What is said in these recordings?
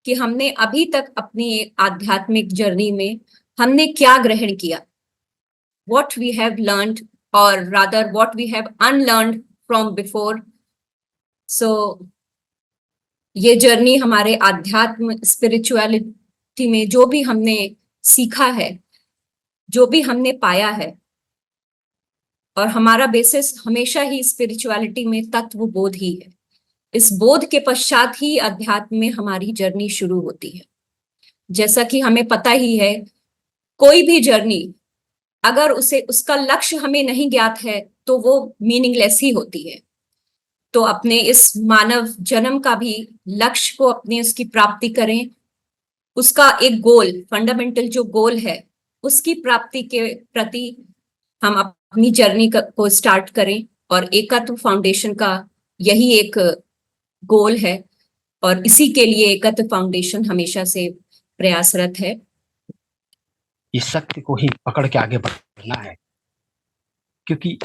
कि हमने अभी तक अपनी आध्यात्मिक जर्नी में हमने क्या ग्रहण किया, what we have learned, or rather what we have unlearned from before. So ये जर्नी हमारे आध्यात्म स्पिरिचुअलिटी में जो भी हमने सीखा है, जो भी हमने पाया है, और हमारा बेसिस हमेशा ही स्पिरिचुअलिटी में तत्व बोध ही है। इस बोध के पश्चात ही अध्यात्म में हमारी जर्नी शुरू होती है। जैसा कि हमें पता ही है, कोई भी जर्नी अगर उसे उसका लक्ष्य हमें नहीं ज्ञात है तो वो मीनिंगलेस ही होती है। तो अपने इस मानव जन्म का भी लक्ष्य को अपने उसकी प्राप्ति करें, उसका एक गोल, फंडामेंटल जो गोल है उसकी प्राप्ति के प्रति हम अपनी जर्नी को स्टार्ट करें। और एकत्व फाउंडेशन का यही एक गोल है और इसी के लिए एकत्व फाउंडेशन हमेशा से प्रयासरत है। इस सत्य को ही पकड़ के आगे बढ़ना है, क्योंकि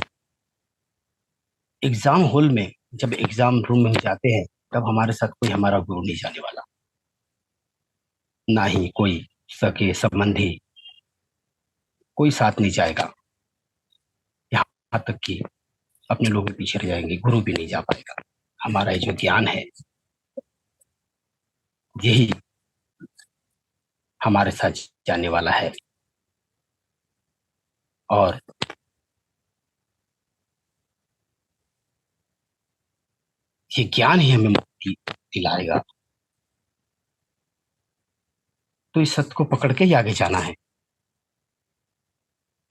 एग्जाम हॉल में जब एग्जाम रूम में जाते हैं तब हमारे साथ कोई हमारा गुरु नहीं जाने वाला, ना ही कोई सके संबंधी, कोई साथ नहीं जाएगा। यहाँ तक कि अपने लोग भी पीछे रह जाएंगे, गुरु भी नहीं जा पाएगा। हमारा ये जो ज्ञान है यही हमारे साथ जाने वाला है और ये ज्ञान ही हमें मुक्ति दिलाएगा। तो इस सत्य को पकड़ के ही आगे जाना है,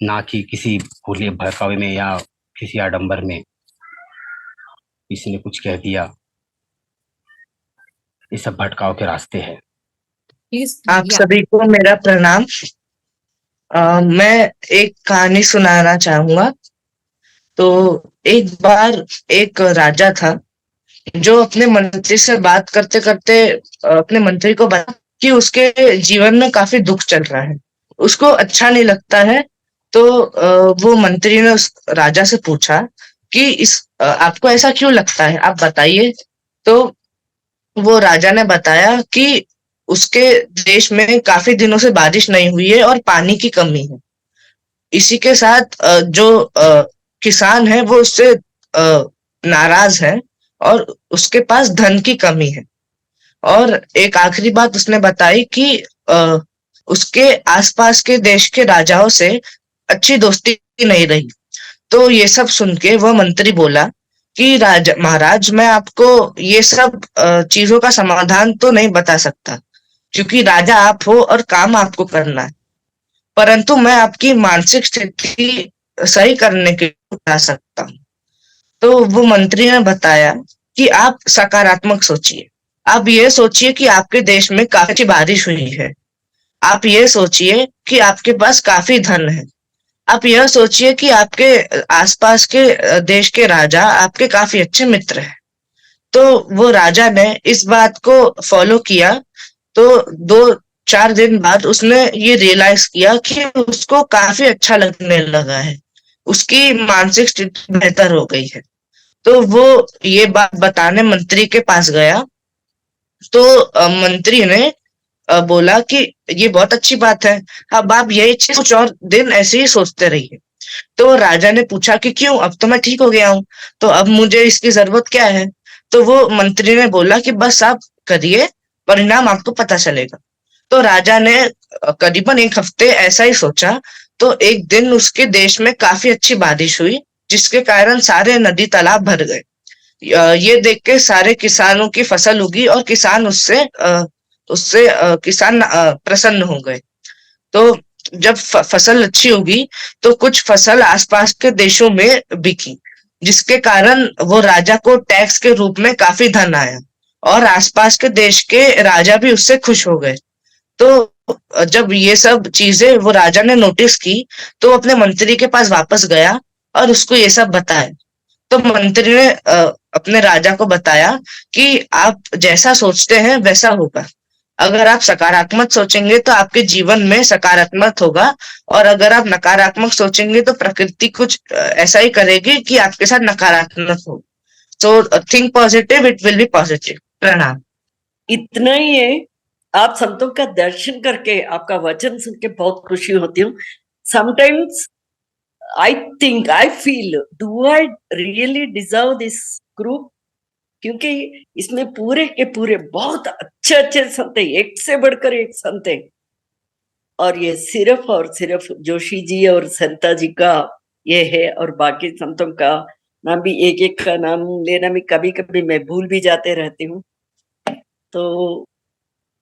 ना कि किसी भूले भड़कावे में या किसी आडंबर में किसी ने कुछ कह दिया। ये सब भटकाव के रास्ते हैं। आप सभी को मेरा प्रणाम। मैं एक कहानी सुनाना चाहूंगा। तो एक बार एक राजा था जो अपने मंत्री से बात करते करते अपने मंत्री को बताया कि उसके जीवन में काफी दुख चल रहा है, उसको अच्छा नहीं लगता है। तो वो मंत्री ने उस राजा से पूछा कि आपको ऐसा क्यों लगता है, आप बताइए। तो वो राजा ने बताया कि उसके देश में काफी दिनों से बारिश नहीं हुई है और पानी की कमी है। इसी के साथ जो किसान है वो उससे नाराज है और उसके पास धन की कमी है। और एक आखिरी बात उसने बताई कि उसके आसपास के देश के राजाओं से अच्छी दोस्ती नहीं रही। तो ये सब सुन के वह मंत्री बोला कि महाराज, मैं आपको ये सब चीजों का समाधान तो नहीं बता सकता, क्योंकि राजा आप हो और काम आपको करना है, परंतु मैं आपकी मानसिक स्थिति सही करने के लिए बता सकता हूँ। तो वो मंत्री ने बताया कि आप सकारात्मक सोचिए। आप ये सोचिए कि आपके देश में काफी अच्छी बारिश हुई है। आप ये सोचिए कि आपके पास काफी धन है। आप यह सोचिए कि आपके आसपास के देश के राजा आपके काफी अच्छे मित्र हैं। तो वो राजा ने इस बात को फॉलो किया। तो 2-4 दिन बाद उसने ये रियलाइज किया कि उसको काफी अच्छा लगने लगा है, उसकी मानसिक स्थिति बेहतर हो गई है। तो वो ये बात बताने मंत्री के पास गया। तो मंत्री ने बोला कि ये बहुत अच्छी बात है, अब आप यही चीज कुछ और दिन ऐसे ही सोचते रहिए। तो राजा ने पूछा कि क्यों, अब तो मैं ठीक हो गया हूँ, तो अब मुझे इसकी जरूरत क्या है। तो वो मंत्री ने बोला कि बस आप करिए, परिणाम आपको पता चलेगा। तो राजा ने करीबन 1 हफ्ते ऐसा ही सोचा। तो एक दिन उसके देश में काफी अच्छी बारिश हुई, जिसके कारण सारे नदी तालाब भर गए। ये देख के सारे किसानों की फसल उगी और किसान उससे किसान प्रसन्न हो गए। तो जब फसल अच्छी होगी तो कुछ फसल आसपास के देशों में बिकी, जिसके कारण वो राजा को टैक्स के रूप में काफी धन आया और आसपास के देश के राजा भी उससे खुश हो गए। तो जब ये सब चीजें वो राजा ने नोटिस की तो अपने मंत्री के पास वापस गया और उसको ये सब बताया। तो मंत्री ने अपने राजा को बताया कि आप जैसा सोचते हैं वैसा होगा। अगर आप सकारात्मक सोचेंगे तो आपके जीवन में सकारात्मक होगा, और अगर आप नकारात्मक सोचेंगे तो प्रकृति कुछ ऐसा ही करेगी कि आपके साथ नकारात्मक हो। So think positive, it will be positive. प्रणाम। इतना ही है आप संतों का दर्शन करके, आपका वचन सुन के बहुत खुशी होती हूँ। Sometimes I think, I feel, do I really deserve this group? क्योंकि इसमें पूरे के पूरे बहुत अच्छे अच्छे संत हैं, एक से बढ़कर एक संत हैं। और ये सिर्फ और सिर्फ जोशी जी और संता जी का ये है, और बाकी संतों का नाम भी एक एक का नाम लेना भी कभी कभी मैं भूल भी जाते रहती हूँ। तो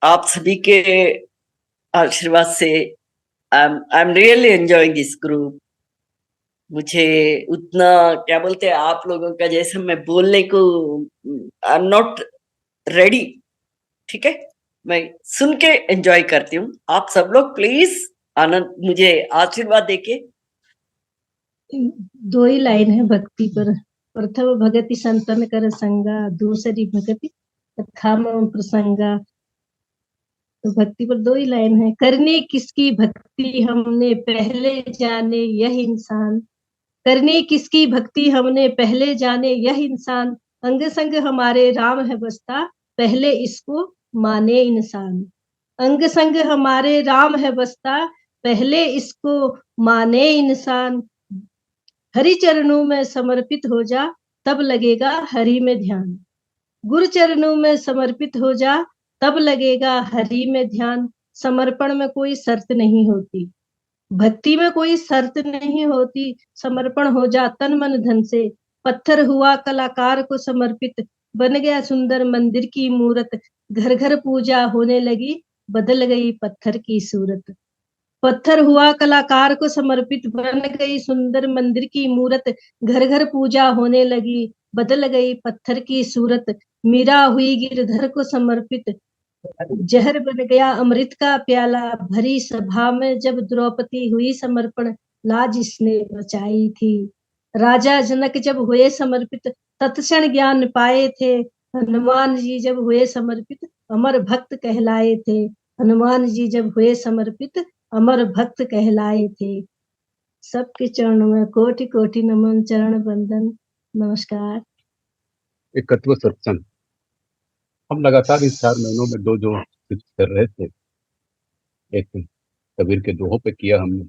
आप सभी के आशीर्वाद से I am really enjoying this group. मुझे उतना क्या बोलते हैं आप लोगों का जैसे मैं बोलने को आई एम नॉट रेडी, ठीक है? मैं सुन के एंजॉय करती हूँ। आप सब लोग प्लीज आनंद मुझे आशीर्वाद देके। दो ही लाइन है भक्ति पर। प्रथम भगति संतन कर संगा, दूसरी भगति कथा मम प्रसंगा। तो भक्ति पर दो ही लाइन है। करनी किसकी भक्ति हमने पहले जाने यह इंसान, करनी किसकी भक्ति हमने पहले जाने यह इंसान, अंग संग हमारे राम है बसता पहले इसको माने इंसान। अंग संग हमारे राम है बसता पहले इसको माने इंसान। हरि चरणों में समर्पित हो जा तब लगेगा हरि में ध्यान। गुरु चरणों में समर्पित हो जा तब लगेगा हरि में ध्यान। समर्पण में कोई शर्त नहीं होती, भक्ति में कोई शर्त नहीं होती। समर्पण हो जा तन मन धन से, पत्थर हुआ कलाकार को समर्पित, बन गया सुंदर मंदिर की मूरत। घर घर पूजा होने लगी, बदल गई पत्थर की सूरत। पत्थर हुआ कलाकार को समर्पित, बन गई सुंदर मंदिर की मूरत। घर घर पूजा होने लगी, बदल गई पत्थर की सूरत। मीरा हुई गिरधर को समर्पित, जहर बन गया अमृत का प्याला। भरी सभा में जब द्रौपदी हुई समर्पण, लाज इसने बचाई थी। राजा जनक जब हुए समर्पित, तत्क्षण ज्ञान पाए थे। हनुमान जी जब हुए समर्पित, अमर भक्त कहलाए थे। हनुमान जी जब हुए समर्पित, अमर भक्त कहलाए थे। सबके चरणों में कोटि कोटि नमन, चरण बंदन, नमस्कार। एकत्व सत्संग हम लगातार इस 4 महीनों में 2 जो कर रहे थे। एक कबीर के दोहों पे किया हमने,